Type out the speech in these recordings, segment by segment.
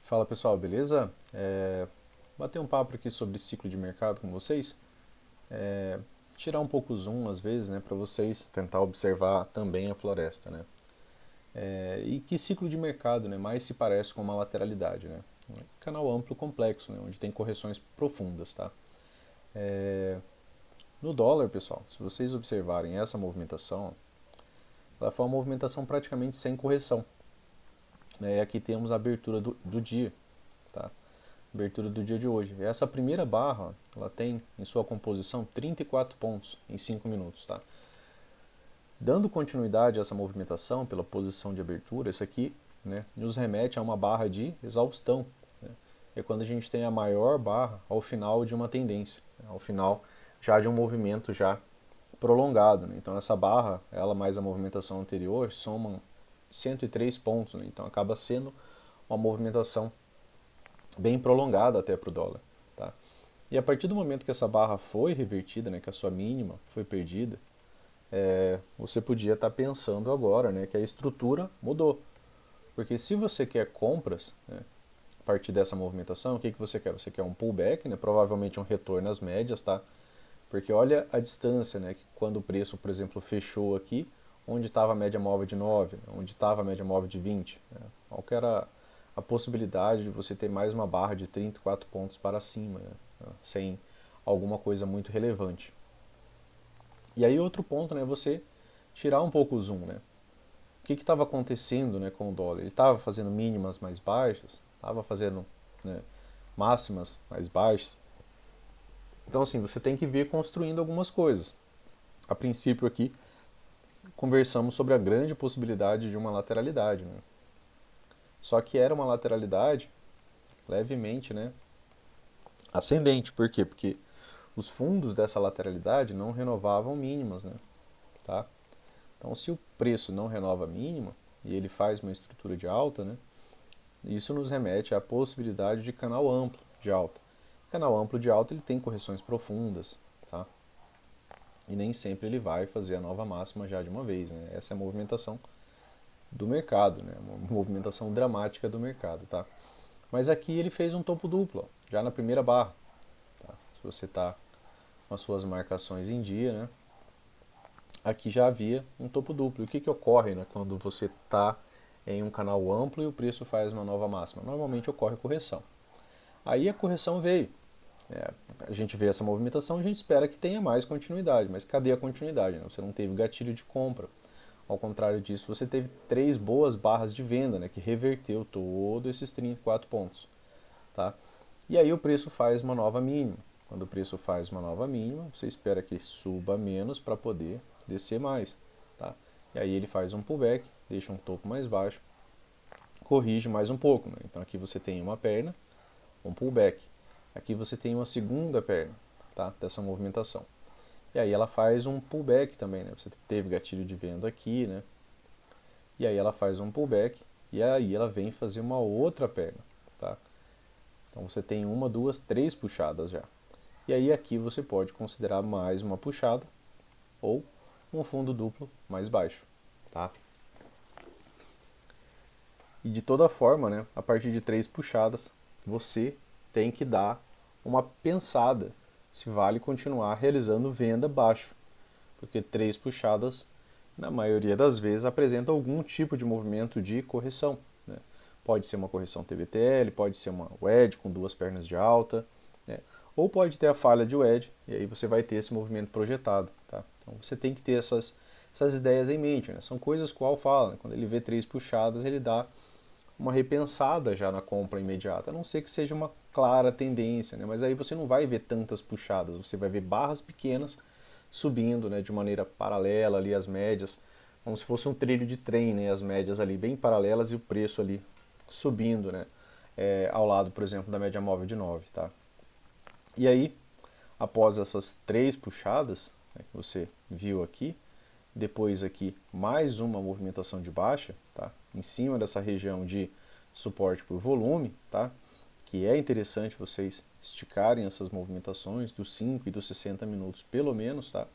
Fala pessoal, beleza? Bater um papo aqui sobre ciclo de mercado com vocês. Tirar um pouco o zoom às vezes, né, para vocês tentar observar também a floresta, né? E que ciclo de mercado, né, mais se parece com uma lateralidade, né? Um canal amplo complexo, né, onde tem correções profundas, tá? No dólar, pessoal, se vocês observarem essa movimentação, ela foi uma movimentação praticamente sem correção, né? E aqui temos a abertura do dia, tá? Abertura do dia de hoje. Essa primeira barra, ela tem em sua composição 34 pontos em 5 minutos, tá? Dando continuidade a essa movimentação pela posição de abertura, isso aqui, né, nos remete a uma barra de exaustão, né? É quando a gente tem a maior barra ao final de uma tendência, né, ao final já de um movimento já prolongado, né? Então essa barra, ela mais a movimentação anterior, somam 103 pontos, né? Então acaba sendo uma movimentação bem prolongada até para o dólar, tá? E a partir do momento que essa barra foi revertida, né, que a sua mínima foi perdida, você podia estar pensando agora, né, que a estrutura mudou. Porque se você quer compras, né, a partir dessa movimentação, o que você quer? Você quer um pullback, né, provavelmente um retorno às médias, tá? Porque olha a distância, né, que quando o preço, por exemplo, fechou aqui, onde estava a média móvel de 9, onde estava a média móvel de 20, né? Qual que era a possibilidade de você ter mais uma barra de 34 pontos para cima, né, sem alguma coisa muito relevante. E aí outro ponto, né, é você tirar um pouco o zoom, né? O que estava acontecendo, né, com o dólar? Ele estava fazendo mínimas mais baixas, estava fazendo, né, máximas mais baixas. Então assim, você tem que vir construindo algumas coisas. A princípio aqui, conversamos sobre a grande possibilidade de uma lateralidade, né? Só que era uma lateralidade levemente, né, ascendente. Por quê? Porque os fundos dessa lateralidade não renovavam mínimas, né? Tá? Então, se o preço não renova a mínima e ele faz uma estrutura de alta, né, isso nos remete à possibilidade de canal amplo de alta. Canal amplo de alta ele tem correções profundas, tá? E nem sempre ele vai fazer a nova máxima já de uma vez, né? Essa é a movimentação do mercado, né? Uma movimentação dramática do mercado, tá? Mas aqui ele fez um topo duplo, ó, já na primeira barra, tá? Se você está com as suas marcações em dia, né? Aqui já havia um topo duplo. E o que ocorre, né, quando você está em um canal amplo e o preço faz uma nova máxima? Normalmente ocorre correção. Aí a correção veio. A gente vê essa movimentação, a gente espera que tenha mais continuidade, mas cadê a continuidade? Né? Você não teve gatilho de compra. Ao contrário disso, você teve 3 boas barras de venda, né, que reverteu todos esses 34 pontos. Tá? E aí o preço faz uma nova mínima. Quando o preço faz uma nova mínima, você espera que suba menos para poder descer mais. Tá? E aí ele faz um pullback, deixa um topo mais baixo, corrige mais um pouco. Né? Então aqui você tem uma perna, um pullback. Aqui você tem uma segunda perna, tá, dessa movimentação. E aí ela faz um pullback também, né? Você teve gatilho de venda aqui, né? E aí ela faz um pullback e aí ela vem fazer uma outra perna, tá? Então você tem uma, duas, 3 puxadas já. E aí aqui você pode considerar mais uma puxada ou um fundo duplo mais baixo, tá? E de toda forma, né, a partir de 3 puxadas, você tem que dar uma pensada se vale continuar realizando venda baixo, porque 3 puxadas, na maioria das vezes, apresentam algum tipo de movimento de correção, né? Pode ser uma correção TBTL, pode ser uma wedge com 2 pernas de alta, né? Ou pode ter a falha de wedge, e aí você vai ter esse movimento projetado, tá? Então você tem que ter essas ideias em mente, né? São coisas que o Al fala, né? Quando ele vê 3 puxadas, ele dá uma repensada já na compra imediata, a não ser que seja uma clara tendência, né? Mas aí você não vai ver tantas puxadas, você vai ver barras pequenas subindo, né, de maneira paralela ali às médias, como se fosse um trilho de trem, né, as médias ali bem paralelas e o preço ali subindo, né, ao lado, por exemplo, da média móvel de 9, tá? E aí, após essas 3 puxadas, né, que você viu aqui, depois aqui mais uma movimentação de baixa, tá? Em cima dessa região de suporte por volume, tá? Que é interessante vocês esticarem essas movimentações dos 5 e dos 60 minutos pelo menos, tá?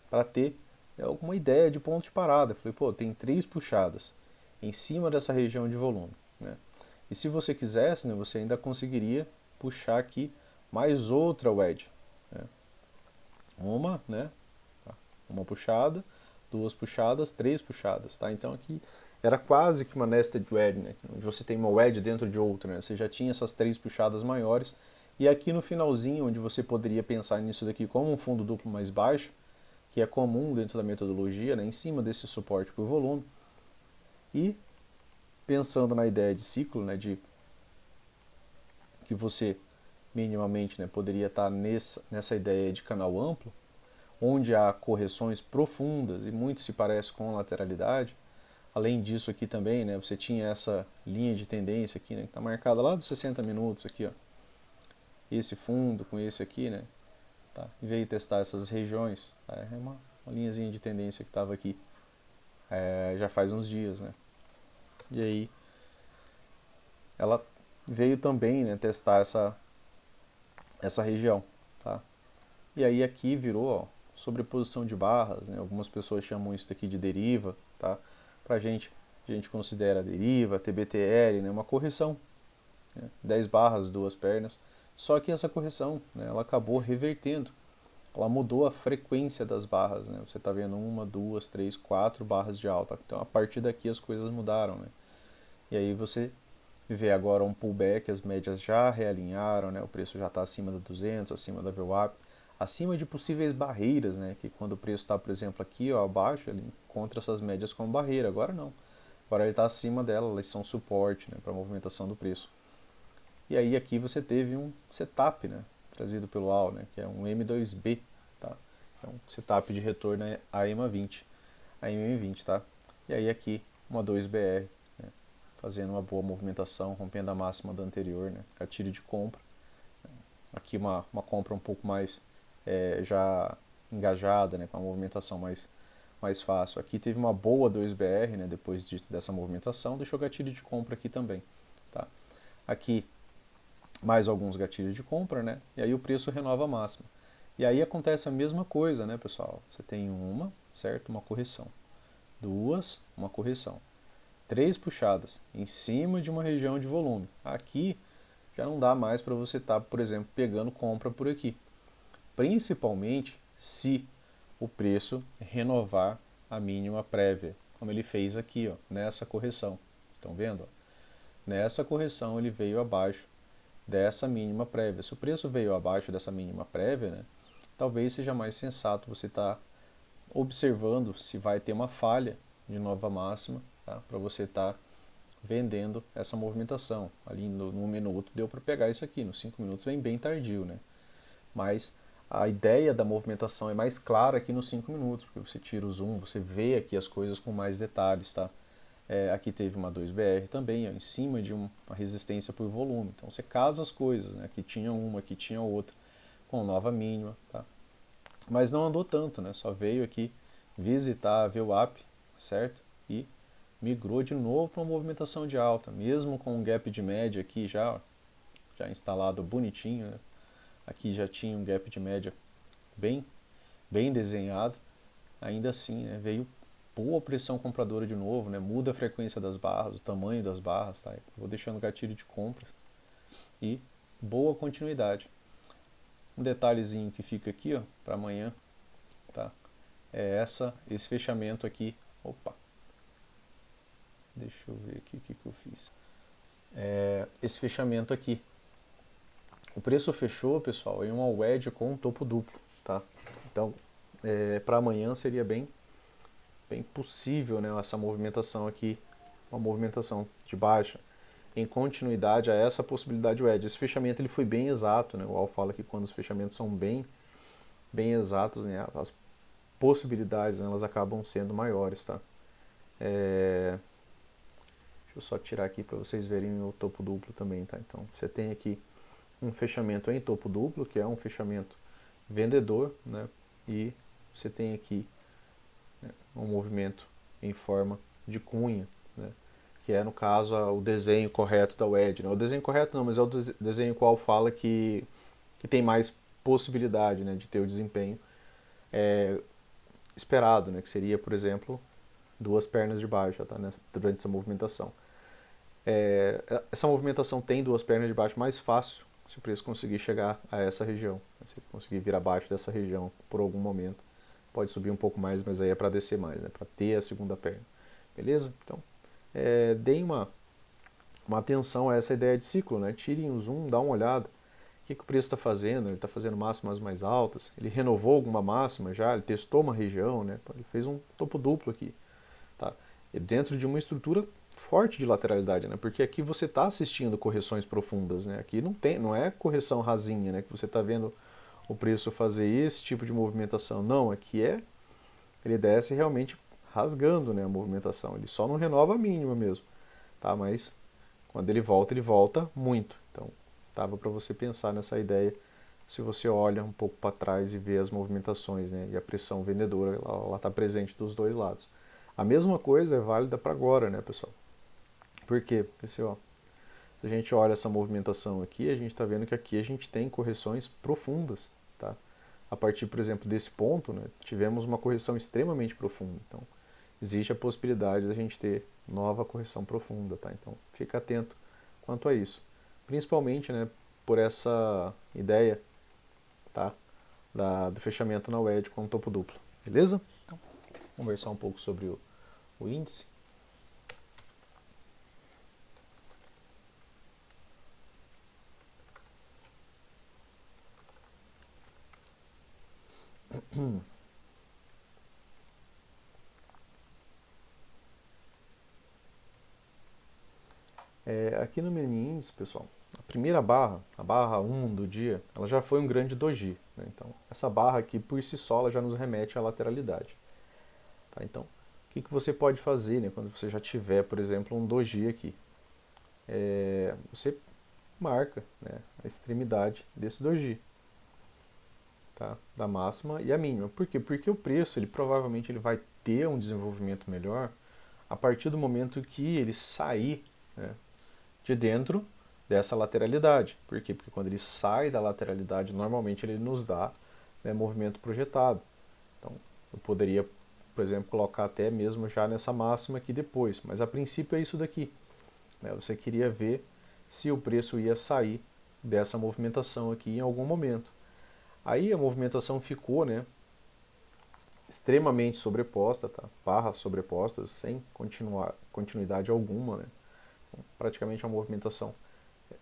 Para ter alguma ideia de ponto de parada. Eu falei, pô, tem 3 puxadas em cima dessa região de volume, né? E se você quisesse, né, você ainda conseguiria puxar aqui mais outra wedge. Né? Uma, né, uma puxada, duas puxadas, três puxadas. Tá? Então aqui era quase que uma nested wedge, né, onde você tem uma wedge dentro de outra. Né? Você já tinha essas três puxadas maiores. E aqui no finalzinho, onde você poderia pensar nisso daqui como um fundo duplo mais baixo, que é comum dentro da metodologia, né, em cima desse suporte por volume. E pensando na ideia de ciclo, né, de que você minimamente, né, poderia estar nessa ideia de canal amplo, onde há correções profundas e muito se parece com lateralidade. Além disso aqui também, né, você tinha essa linha de tendência aqui, né, que está marcada lá dos 60 minutos aqui, ó. Esse fundo com esse aqui, né, tá? E veio testar essas regiões, tá? É uma linhazinha de tendência que estava aqui já faz uns dias, né? E aí ela veio também, né, testar essa região, tá? E aí aqui virou, ó, sobreposição de barras, né? Algumas pessoas chamam isso daqui de deriva, tá? Pra gente, a gente considera deriva, TBTL, né? Uma correção, né? 10 barras, duas pernas. Só que essa correção, né, ela acabou revertendo. Ela mudou a frequência das barras, né? Você está vendo uma, duas, três, quatro barras de alta. Então a partir daqui as coisas mudaram, né? E aí você vê agora um pullback, as médias já realinharam, né? O preço já está acima da 200, acima da VWAP, acima de possíveis barreiras, né? Que quando o preço está, por exemplo, aqui ó, abaixo, ele encontra essas médias como barreira. Agora não. Agora ele está acima dela, elas são suporte, né, para a movimentação do preço. E aí aqui você teve um setup, né, trazido pelo AL, né, que é um M2B, tá? É um setup de retorno a EMA20, a MM20, tá? E aí aqui uma 2BR, né, fazendo uma boa movimentação, rompendo a máxima da anterior, né, gatilho de compra. Aqui uma compra um pouco mais já engajada, né, com a movimentação mais fácil. Aqui teve uma boa 2BR, né, depois dessa movimentação, deixou gatilho de compra aqui também. Tá? Aqui mais alguns gatilhos de compra, né, e aí o preço renova a máxima. E aí acontece a mesma coisa, né, pessoal? Você tem uma, certo? Uma correção. Duas, uma correção. Três puxadas em cima de uma região de volume. Aqui já não dá mais para você estar, por exemplo, pegando compra por aqui. Principalmente se o preço renovar a mínima prévia, como ele fez aqui, ó, nessa correção. Estão vendo? Nessa correção ele veio abaixo dessa mínima prévia. Se o preço veio abaixo dessa mínima prévia, né, talvez seja mais sensato você estar observando se vai ter uma falha de nova máxima, tá, para você estar vendendo essa movimentação. Ali no minuto deu para pegar isso aqui, nos 5 minutos vem bem tardio, né? Mas a ideia da movimentação é mais clara aqui nos 5 minutos, porque você tira o zoom, você vê aqui as coisas com mais detalhes, tá? Aqui teve uma 2BR também, ó, em cima de uma resistência por volume. Então você casa as coisas, né? Aqui tinha uma, aqui tinha outra, com nova mínima, tá? Mas não andou tanto, né? Só veio aqui visitar a VWAP, certo? E migrou de novo para uma movimentação de alta, mesmo com um gap de média aqui já instalado bonitinho, né? Aqui já tinha um gap de média bem desenhado, ainda assim, né, veio boa pressão compradora de novo, né, muda a frequência das barras, o tamanho das barras, tá? Vou deixando gatilho de compra e boa continuidade. Um detalhezinho que fica aqui, ó, para amanhã, tá? É esse fechamento aqui. Opa, deixa eu ver aqui o que eu fiz. Esse fechamento aqui. O preço fechou, pessoal, em uma wedge com um topo duplo, tá? Então, para amanhã seria bem possível, né, essa movimentação aqui, uma movimentação de baixa, em continuidade a essa possibilidade wedge. Esse fechamento ele foi bem exato, né? O Al fala que quando os fechamentos são bem exatos, né, as possibilidades, né, elas acabam sendo maiores, tá? Deixa eu só tirar aqui para vocês verem o topo duplo também, tá? Então você tem aqui um fechamento em topo duplo, que é um fechamento vendedor, né? E você tem aqui, né, um movimento em forma de cunha, né? Que é no caso o desenho correto da wedge, né? O desenho correto não, mas é o desenho qual fala que tem mais possibilidade, né, de ter o desempenho esperado, né? Que seria, por exemplo, duas pernas de baixa, tá? Durante essa movimentação. essa movimentação tem duas pernas de baixo mais fácil se o preço conseguir chegar a essa região. Se ele conseguir vir abaixo dessa região por algum momento, pode subir um pouco mais, mas aí é para descer mais, né? Para ter a segunda perna. Beleza? Então, deem uma atenção a essa ideia de ciclo, né? Tirem o zoom, dá uma olhada. O que o preço está fazendo? Ele está fazendo máximas mais altas? Ele renovou alguma máxima já? Ele testou uma região, né? Ele fez um topo duplo aqui, tá? E dentro de uma estrutura forte de lateralidade, né? Porque aqui você está assistindo correções profundas, né? Aqui não é correção rasinha, né? Que você está vendo o preço fazer esse tipo de movimentação. Não, aqui ele desce realmente rasgando, né, a movimentação. Ele só não renova a mínima mesmo, tá? Mas quando ele volta muito. Então, dava para você pensar nessa ideia se você olha um pouco para trás e vê as movimentações, né? E a pressão vendedora, ela está presente dos dois lados. A mesma coisa é válida para agora, né, pessoal? Por quê? Porque se a gente olha essa movimentação aqui, a gente está vendo que aqui a gente tem correções profundas, tá? A partir, por exemplo, desse ponto, né, tivemos uma correção extremamente profunda. Então, existe a possibilidade da gente ter nova correção profunda, tá? Então, fica atento quanto a isso. Principalmente, né, por essa ideia, tá, do fechamento na WED com topo duplo. Beleza? Então, conversar um pouco sobre o índice. Aqui no mini índice, pessoal, a primeira barra, a barra 1 do dia, ela já foi um grande doji, né? Então, essa barra aqui, por si só, ela já nos remete à lateralidade. Tá? Então, o que você pode fazer, né, quando você já tiver, por exemplo, um doji aqui? Você marca, né, a extremidade desse doji, tá? Da máxima e a mínima. Por quê? Porque o preço, ele provavelmente ele vai ter um desenvolvimento melhor a partir do momento que ele sair, né, de dentro dessa lateralidade. Por quê? Porque quando ele sai da lateralidade, normalmente ele nos dá, né, movimento projetado. Então, eu poderia, por exemplo, colocar até mesmo já nessa máxima aqui depois, mas a princípio é isso daqui, né? Você queria ver se o preço ia sair dessa movimentação aqui em algum momento. Aí a movimentação ficou, né, extremamente sobreposta, tá? Barras sobrepostas, sem continuidade alguma, né? Então, praticamente uma movimentação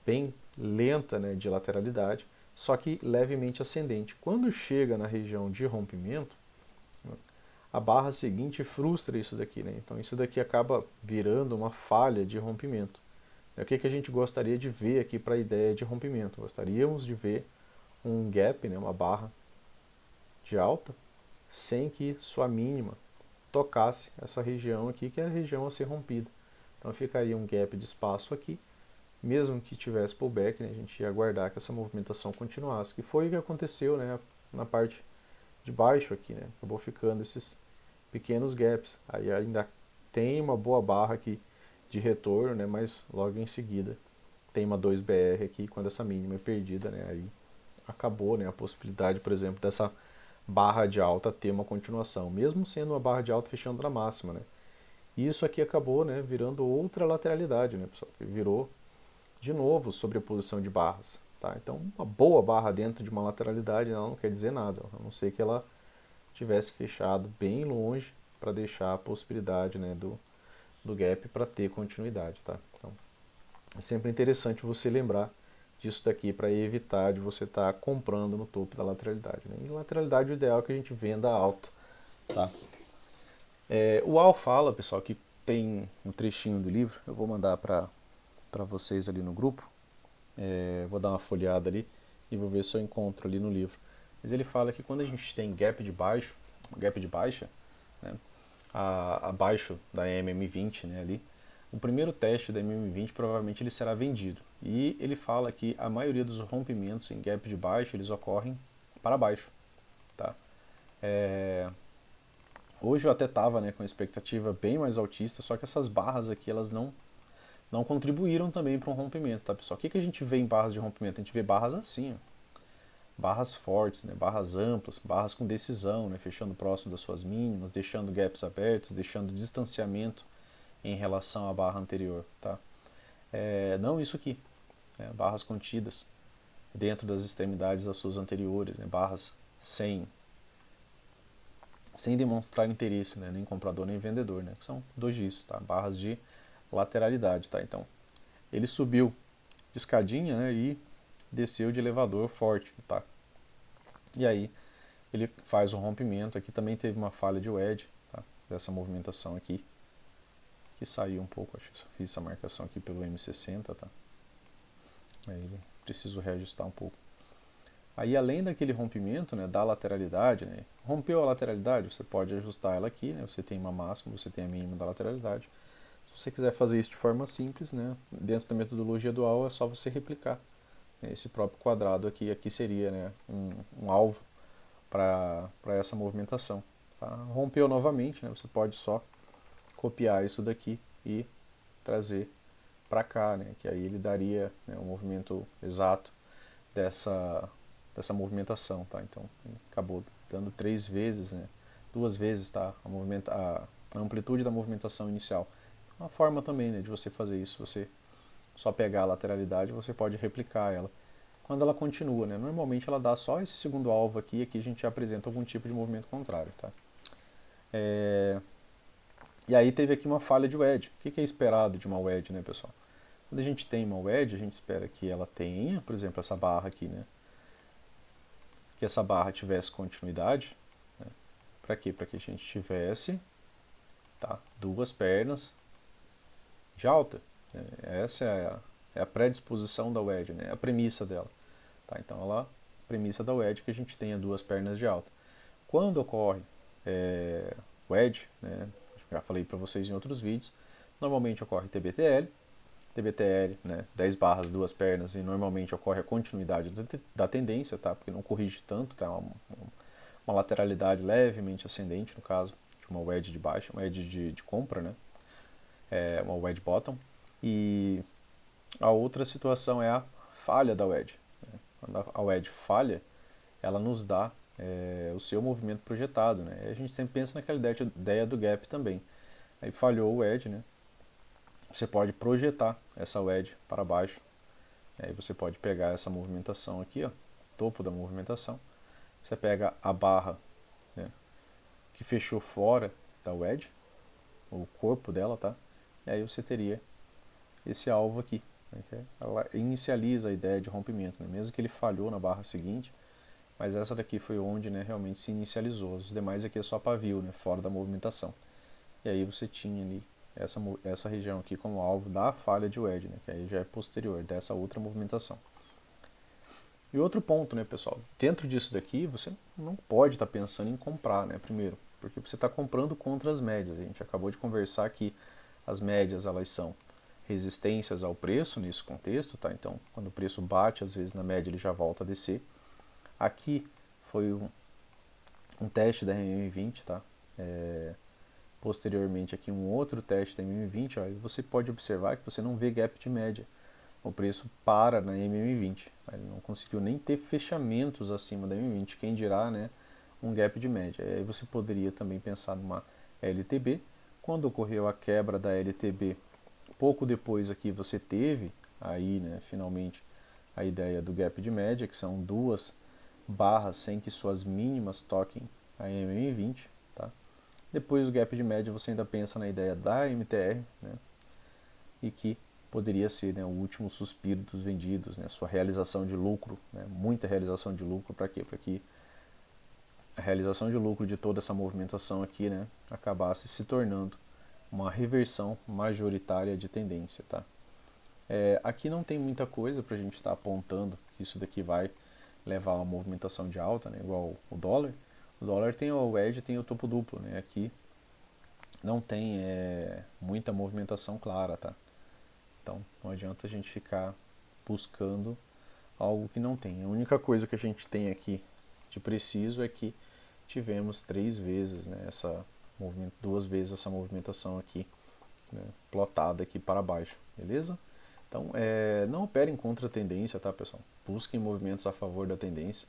bem lenta, né, de lateralidade, só que levemente ascendente. Quando chega na região de rompimento, a barra seguinte frustra isso daqui, né? Então isso daqui acaba virando uma falha de rompimento. O que a gente gostaria de ver aqui para a ideia de rompimento? Gostaríamos de ver um gap, né, uma barra de alta, sem que sua mínima tocasse essa região aqui, que é a região a ser rompida. Então ficaria um gap de espaço aqui, mesmo que tivesse pullback, né, a gente ia aguardar que essa movimentação continuasse, que foi o que aconteceu, né, na parte de baixo aqui, né, acabou ficando esses pequenos gaps. Aí ainda tem uma boa barra aqui de retorno, né, mas logo em seguida tem uma 2BR aqui, quando essa mínima é perdida, né, aí acabou, né, a possibilidade, por exemplo, dessa barra de alta ter uma continuação, mesmo sendo uma barra de alta fechando na máxima, né. E isso aqui acabou, né, virando outra lateralidade, né, pessoal, que virou de novo sobreposição de barras, tá? Então, uma boa barra dentro de uma lateralidade ela não quer dizer nada, a não ser que ela tivesse fechado bem longe para deixar a possibilidade, né, do gap para ter continuidade, tá? Então, é sempre interessante você lembrar disso daqui para evitar de você estar comprando no topo da lateralidade, né? E lateralidade o ideal é que a gente venda alta, tá? O Al fala, pessoal, que tem um trechinho do livro, eu vou mandar para vocês ali no grupo, vou dar uma folheada ali e vou ver se eu encontro ali no livro. Mas ele fala que quando a gente tem gap de baixa, né, abaixo da MM20, né, ali, o primeiro teste da MM20 provavelmente ele será vendido. E ele fala que a maioria dos rompimentos em gap de baixa eles ocorrem para baixo, tá? Hoje eu até estava, né, com expectativa bem mais altista, só que essas barras aqui elas não contribuíram também para um rompimento, tá, pessoal? O que a gente vê em barras de rompimento? A gente vê barras assim, ó, barras fortes, né, barras amplas, barras com decisão, né, fechando próximo das suas mínimas, deixando gaps abertos, deixando distanciamento em relação à barra anterior, tá? não isso aqui, né, barras contidas dentro das extremidades das suas anteriores, né, barras sem demonstrar interesse, né, nem comprador nem vendedor, né, que são dojis, tá, barras de lateralidade, tá. Então ele subiu de escadinha, né, e desceu de elevador forte, tá. E aí ele faz o rompimento. Aqui também teve uma falha de wedge, tá, dessa movimentação aqui, que saiu um pouco, acho que fiz essa marcação aqui pelo M60, tá. Aí preciso reajustar um pouco. Aí além daquele rompimento, né, da lateralidade, né, rompeu a lateralidade, você pode ajustar ela aqui, né, você tem uma máxima, você tem a mínima da lateralidade. Se você quiser fazer isso de forma simples, né, dentro da metodologia dual é só você replicar, né, esse próprio quadrado aqui. Aqui seria, né, um alvo para essa movimentação. Tá? Rompeu novamente, né, você pode só copiar isso daqui e trazer para cá, né, que aí ele daria, né, o movimento exato dessa movimentação, tá? Então acabou dando 3 vezes, né, 2 vezes, tá, a amplitude da movimentação inicial. Uma forma também, né, de você fazer isso, você só pegar a lateralidade, você pode replicar ela. Quando ela continua, né, normalmente ela dá só esse segundo alvo aqui, e aqui a gente apresenta algum tipo de movimento contrário, tá? E aí teve aqui uma falha de wedge. O que é esperado de uma wedge, né, pessoal? Quando a gente tem uma wedge, a gente espera que ela tenha, por exemplo, essa barra aqui, né? Que essa barra tivesse continuidade. Né? Para quê? Para que a gente tivesse, tá, duas pernas de alta. Né? Essa é a predisposição da wedge, né? A premissa dela. Tá? Então, a premissa da wedge é que a gente tenha duas pernas de alta. Quando ocorre wedge, né? Já falei para vocês em outros vídeos, normalmente ocorre TBTL, né, 10 barras, duas pernas, e normalmente ocorre a continuidade da tendência, tá, porque não corrige tanto, tá, uma lateralidade levemente ascendente, no caso de uma wedge de baixa, uma wedge de compra, né, uma wedge bottom. E a outra situação é a falha da wedge. Né. Quando a wedge falha, ela nos dá o seu movimento projetado, né, e a gente sempre pensa naquela ideia do gap também. Aí falhou o wedge, né, você pode projetar essa wedge para baixo. Aí você pode pegar essa movimentação aqui, ó, topo da movimentação. Você pega a barra, né, que fechou fora da wedge, o corpo dela, tá? E aí você teria esse alvo aqui. Né, ela inicializa a ideia de rompimento, né, mesmo que ele falhou na barra seguinte, mas essa daqui foi onde, né, realmente se inicializou. Os demais aqui é só pavio, né, fora da movimentação. E aí você tinha ali essa região aqui como alvo da falha de wedge, né, que aí já é posterior dessa outra movimentação. E outro ponto, né, pessoal, dentro disso daqui você não pode estar pensando em comprar, né, primeiro, porque você está comprando contra as médias. A gente acabou de conversar que as médias elas são resistências ao preço nesse contexto, tá? Então, quando o preço bate, às vezes na média ele já volta a descer. Aqui foi um teste da MM20, tá? Posteriormente aqui um outro teste da MM20, ó, e você pode observar que você não vê gap de média. O preço para na MM20. Ele não conseguiu nem ter fechamentos acima da MM20, quem dirá, né, um gap de média. Aí você poderia também pensar numa LTB. Quando ocorreu a quebra da LTB, pouco depois aqui você teve aí, né, finalmente a ideia do gap de média, que são duas barras sem que suas mínimas toquem a MM20, tá? Depois do gap de média você ainda pensa na ideia da MTR, né, e que poderia ser, né, o último suspiro dos vendidos, né, sua realização de lucro, né, muita realização de lucro. Para quê? Para que a realização de lucro de toda essa movimentação aqui, né, acabasse se tornando uma reversão majoritária de tendência, tá? Aqui não tem muita coisa para a gente estar apontando que isso daqui vai levar a uma movimentação de alta, né, igual o dólar. O dólar tem o wedge, tem o topo duplo, né? Aqui não tem muita movimentação clara, tá? Então não adianta a gente ficar buscando algo que não tem. A única coisa que a gente tem aqui de preciso é que tivemos 3 vezes, né, 2 vezes essa movimentação aqui, né, plotada aqui para baixo, beleza? Então não operem contra a tendência, tá, pessoal? Busquem movimentos a favor da tendência.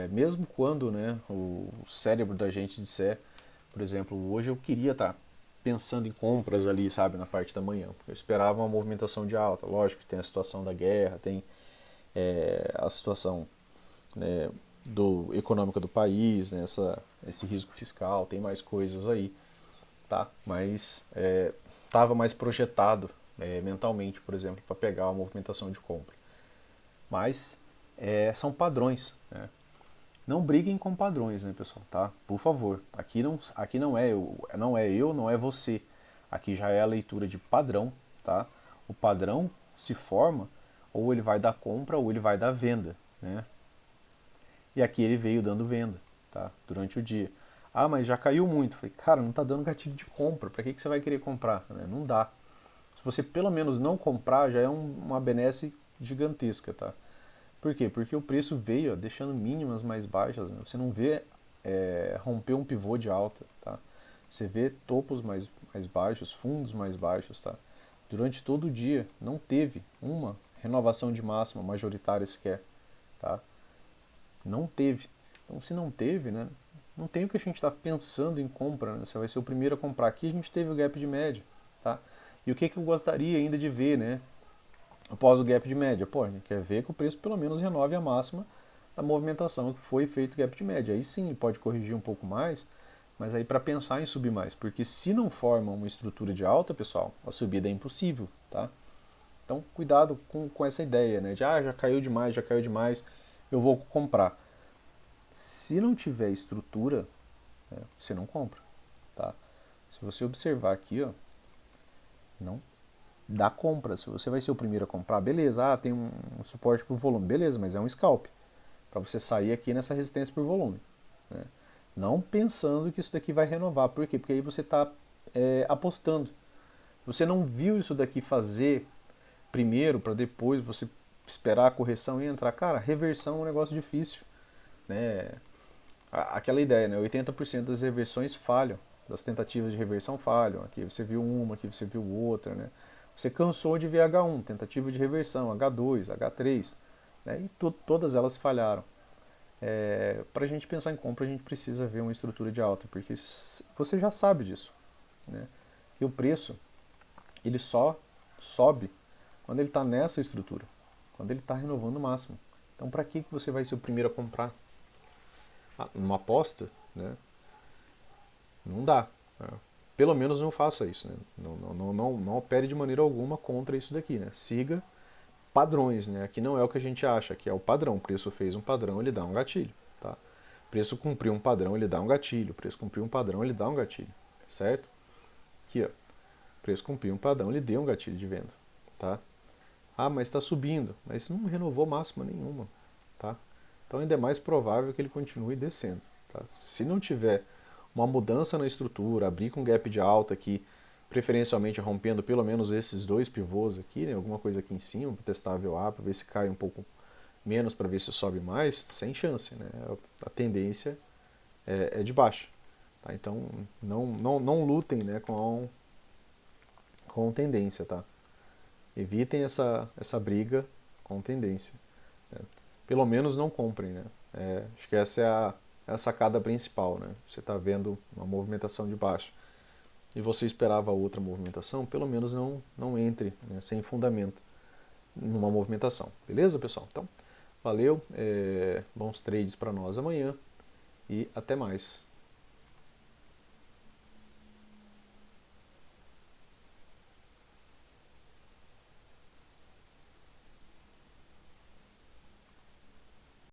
Mesmo quando, né, o cérebro da gente disser, por exemplo, hoje eu queria estar pensando em compras ali, sabe, na parte da manhã. Eu esperava uma movimentação de alta. Lógico que tem a situação da guerra, tem a situação, né, econômica do país, né, esse risco fiscal, tem mais coisas aí, tá? Mas estava mais projetado mentalmente, por exemplo, para pegar uma movimentação de compra. Mas são padrões, né? Não briguem com padrões, né, pessoal, tá? Por favor. Aqui não é você. Aqui já é a leitura de padrão, tá? O padrão se forma ou ele vai dar compra ou ele vai dar venda, né? E aqui ele veio dando venda, tá? Durante o dia. Ah, mas já caiu muito. Falei, cara, não tá dando gatilho de compra. Para que você vai querer comprar? Né? Não dá. Se você pelo menos não comprar, já é uma benesse gigantesca, tá? Por quê? Porque o preço veio ó, deixando mínimas mais baixas. Né? Você não vê romper um pivô de alta, tá? Você vê topos mais baixos, fundos mais baixos, tá? Durante todo o dia não teve uma renovação de máxima majoritária sequer, tá? Não teve. Então se não teve, né? Não tem o que a gente está pensando em compra, né? Você vai ser o primeiro a comprar. Aqui a gente teve o gap de média, tá? E o que eu gostaria ainda de ver, né? Após o gap de média, pô, a gente quer ver que o preço pelo menos renove a máxima da movimentação que foi feito o gap de média. Aí sim pode corrigir um pouco mais, mas aí para pensar em subir mais, porque se não forma uma estrutura de alta, pessoal, a subida é impossível, tá? Então cuidado com essa ideia, né? De já caiu demais, eu vou comprar. Se não tiver estrutura, né, você não compra, tá? Se você observar aqui, ó, não dá compra. Se você vai ser o primeiro a comprar, beleza, tem um suporte por volume, beleza, mas é um scalp para você sair aqui nessa resistência por volume, né? Não pensando que isso daqui vai renovar. Por quê? Porque aí você está apostando. Você não viu isso daqui fazer primeiro para depois você esperar a correção e entrar. Cara, reversão é um negócio difícil, né? Aquela ideia, né? 80% das reversões falham, das tentativas de reversão falham. Aqui você viu uma, aqui você viu outra, né? Você cansou de ver H1, tentativa de reversão, H2, H3, né? E todas elas falharam. Para a gente pensar em compra, a gente precisa ver uma estrutura de alta, porque você já sabe disso, né? Que o preço ele só sobe quando ele está nessa estrutura, quando ele está renovando o máximo. Então, para que você vai ser o primeiro a comprar? Numa aposta, né? Não dá. Né? Pelo menos não faça isso. Né? Não opere de maneira alguma contra isso daqui. Né? Siga padrões. Né? Aqui não é o que a gente acha, aqui é o padrão. O preço fez um padrão, ele dá um gatilho. Tá? O preço cumpriu um padrão, ele dá um gatilho. O preço cumpriu um padrão, ele dá um gatilho. Certo? Aqui, ó. O preço cumpriu um padrão, ele deu um gatilho de venda. Tá? Ah, mas está subindo. Mas não renovou máxima nenhuma. Tá? Então ainda é mais provável que ele continue descendo. Tá? Se não tiver uma mudança na estrutura, abrir com gap de alta aqui, preferencialmente rompendo pelo menos esses dois pivôs aqui, né, alguma coisa aqui em cima para testar a VWAP, para ver se cai um pouco menos, para ver se sobe mais, sem chance. Né? A tendência é de baixa. Tá? Então não lutem, né, com tendência. Tá? Evitem essa briga com tendência. Né? Pelo menos não comprem. Né? Acho que essa é a sacada principal. Né? Você está vendo uma movimentação de baixa e você esperava outra movimentação, pelo menos não entre, né, sem fundamento numa movimentação. Beleza, pessoal? Então, valeu, bons trades para nós amanhã e até mais.